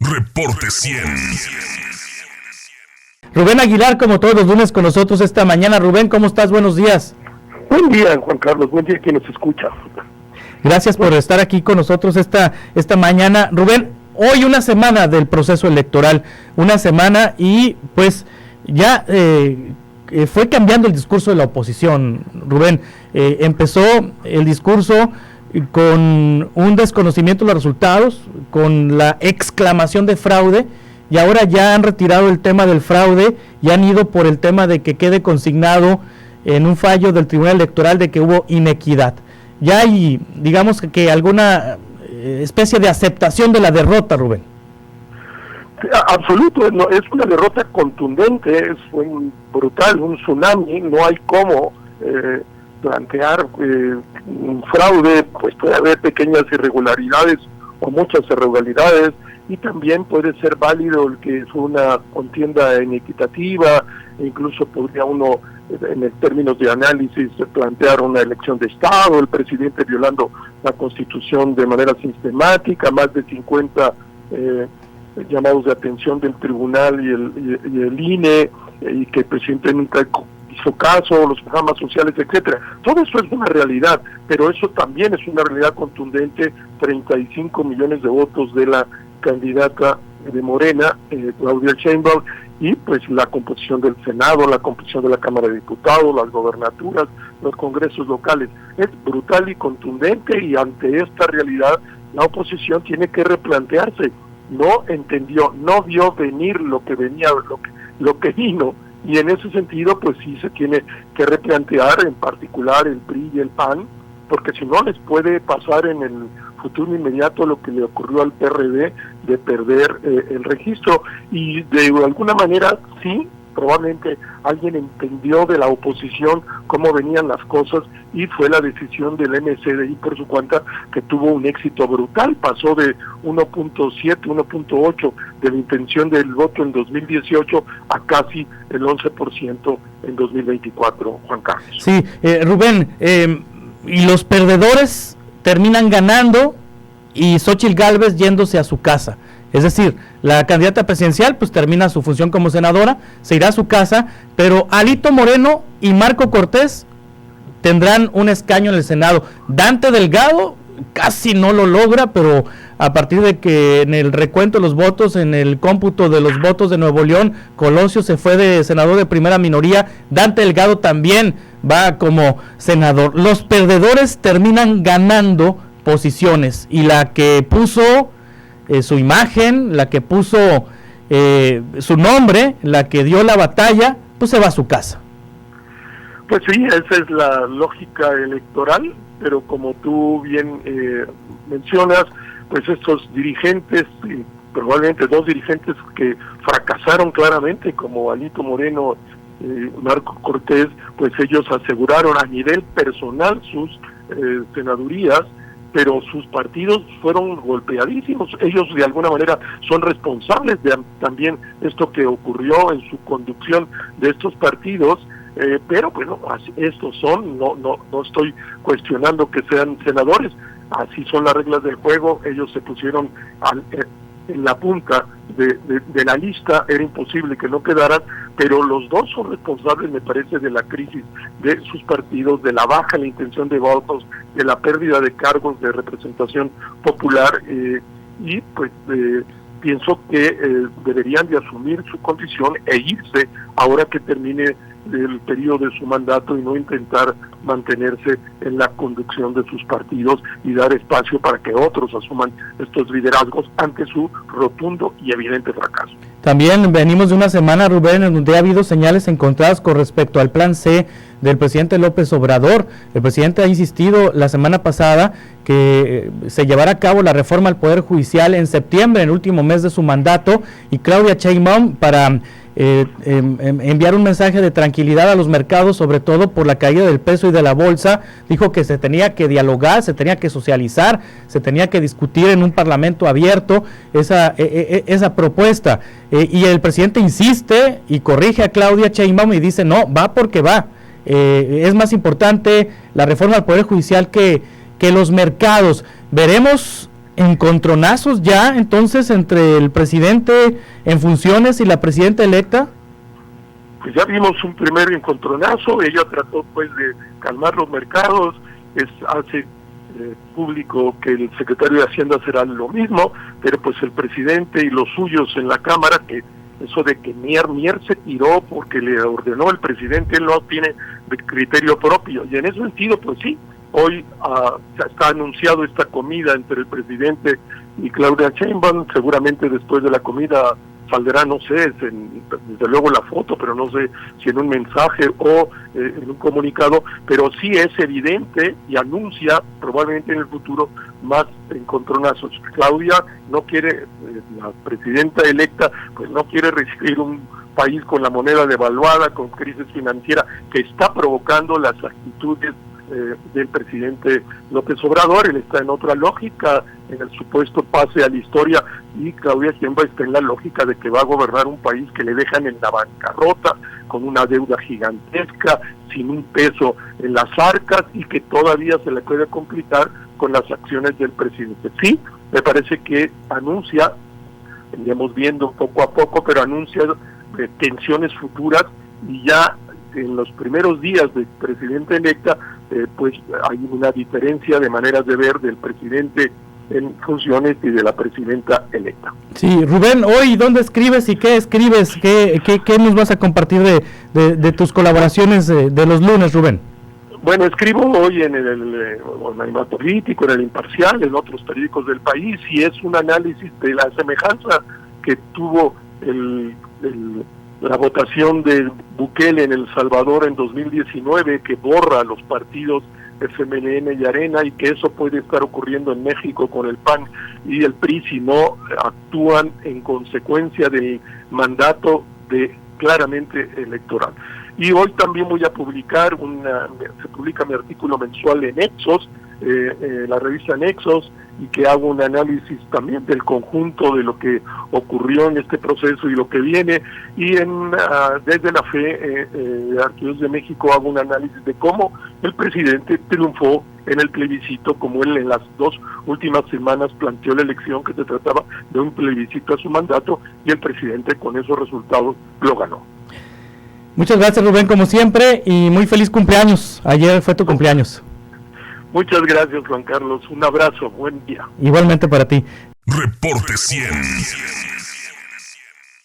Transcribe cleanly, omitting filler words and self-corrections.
Reporte 100. Rubén Aguilar, como todos los lunes, con nosotros esta mañana. Rubén, ¿cómo estás? Buenos días. Buen día, Juan Carlos. Buen día a quien nos escucha. Gracias por estar aquí con nosotros esta mañana. Rubén, hoy una semana del proceso electoral, una semana y pues ya fue cambiando el discurso de la oposición. Rubén, empezó el discurso con un desconocimiento de los resultados, con la exclamación de fraude, y ahora ya han retirado el tema del fraude y han ido por el tema de que quede consignado en un fallo del Tribunal Electoral de que hubo inequidad. Ya hay, digamos que alguna especie de aceptación de la derrota, Rubén. Absoluto, no, es una derrota contundente, fue brutal, un tsunami, no hay cómo plantear un fraude, pues puede haber pequeñas irregularidades o muchas irregularidades, y también puede ser válido el que es una contienda inequitativa, e incluso podría uno, en términos de análisis, plantear una elección de Estado, el presidente violando la Constitución de manera sistemática, más de 50 llamados de atención del tribunal y el INE, y que el presidente nunca hizo caso, los programas sociales, etcétera. Todo eso es una realidad, pero eso también es una realidad contundente. 35 millones de votos de la candidata de Morena, Claudia Sheinbaum, y pues la composición del Senado, la composición de la Cámara de Diputados, las gobernaturas, los congresos locales. Es brutal y contundente, y ante esta realidad la oposición tiene que replantearse. No entendió, no vio venir lo que venía, lo que vino, y en ese sentido pues sí se tiene que replantear, en particular el PRI y el PAN, porque si no les puede pasar en el futuro inmediato lo que le ocurrió al PRD, de perder el registro. Y de alguna manera sí, probablemente alguien entendió de la oposición cómo venían las cosas, y fue la decisión del MCDI por su cuenta, que tuvo un éxito brutal, pasó de 1.7, 1.8 de la intención del voto en 2018 a casi el 11% en 2024, Juan Carlos. Sí, Rubén, y los perdedores terminan ganando y Xóchitl Gálvez yéndose a su casa. Es decir, la candidata presidencial pues termina su función como senadora, se irá a su casa, pero Alito Moreno y Marco Cortés tendrán un escaño en el Senado. Dante Delgado casi no lo logra, pero a partir de que en el recuento de los votos, en el cómputo de los votos de Nuevo León, Colosio se fue de senador de primera minoría, Dante Delgado también va como senador. Los perdedores terminan ganando posiciones, y la que puso su imagen, la que puso su nombre, la que dio la batalla, pues se va a su casa. Pues sí, esa es la lógica electoral, pero como tú bien mencionas, pues estos dirigentes, probablemente dos dirigentes que fracasaron claramente, como Alito Moreno y Marco Cortés, pues ellos aseguraron a nivel personal sus senadurías, pero sus partidos fueron golpeadísimos. Ellos de alguna manera son responsables de también esto que ocurrió en su conducción de estos partidos, pero bueno, estos son, no estoy cuestionando que sean senadores, así son las reglas del juego. Ellos se pusieron en la punta de la lista, era imposible que no quedaran, pero los dos son responsables, me parece, de la crisis de sus partidos, de la baja en la intención de votos, de la pérdida de cargos de representación popular, y pues pienso que deberían de asumir su condición e irse ahora que termine el periodo de su mandato, y no intentar mantenerse en la conducción de sus partidos y dar espacio para que otros asuman estos liderazgos ante su rotundo y evidente fracaso. También venimos de una semana, Rubén, en donde ha habido señales encontradas con respecto al plan C del presidente López Obrador. El presidente ha insistido la semana pasada que se llevará a cabo la reforma al Poder Judicial en septiembre, en el último mes de su mandato, y Claudia Sheinbaum, para enviar un mensaje de tranquilidad a los mercados, sobre todo por la caída del peso y de la bolsa, dijo que se tenía que dialogar, se tenía que socializar, se tenía que discutir en un parlamento abierto esa propuesta, y el presidente insiste y corrige a Claudia Sheinbaum y dice no, va porque va, es más importante la reforma al Poder Judicial que los mercados. Veremos encontronazos ya entonces entre el presidente en funciones y la presidenta electa? Pues ya vimos un primer encontronazo. Ella trató pues de calmar los mercados, hace público que el secretario de Hacienda será lo mismo, pero pues el presidente y los suyos en la Cámara, que eso de que Mier se tiró porque le ordenó el presidente, él no tiene criterio propio, y en ese sentido pues sí, hoy ya está anunciado esta comida entre el presidente y Claudia Sheinbaum. Seguramente después de la comida saldrá, no sé, desde luego la foto, pero no sé si en un mensaje o en un comunicado, pero sí es evidente y anuncia probablemente en el futuro más encontronazos. Claudia no quiere, la presidenta electa, pues no quiere recibir un país con la moneda devaluada, con crisis financiera, que está provocando las actitudes del presidente López Obrador. Él está en otra lógica, en el supuesto pase a la historia, y Claudia Sheinbaum está en la lógica de que va a gobernar un país que le dejan en la bancarrota, con una deuda gigantesca, sin un peso en las arcas, y que todavía se le puede complicar con las acciones del presidente. Sí, me parece que anuncia, iremos viendo poco a poco, pero anuncia tensiones futuras, y ya en los primeros días del presidente electa, pues hay una diferencia de maneras de ver del presidente en funciones y de la presidenta electa. Sí, Rubén, hoy ¿dónde escribes y qué escribes? ¿Qué nos vas a compartir de tus colaboraciones de los lunes, Rubén? Bueno, escribo hoy en el Animal Político, en el Imparcial, en otros periódicos del país, y es un análisis de la semejanza que tuvo la votación de Bukele en El Salvador en 2019, que borra a los partidos FMLN y Arena, y que eso puede estar ocurriendo en México con el PAN y el PRI si no actúan en consecuencia del mandato claramente electoral. Y hoy también voy a publicar se publica mi artículo mensual en Nexos, la revista Nexos, y que hago un análisis también del conjunto de lo que ocurrió en este proceso y lo que viene, y desde la fe de Arqueólogos de México hago un análisis de cómo el presidente triunfó en el plebiscito, como él en las 2 últimas semanas planteó la elección, que se trataba de un plebiscito a su mandato, y el presidente con esos resultados lo ganó. Muchas gracias, Rubén, como siempre, y muy feliz cumpleaños. Ayer fue tu cumpleaños. Muchas gracias, Juan Carlos. Un abrazo, buen día. Igualmente para ti. Reporte 100.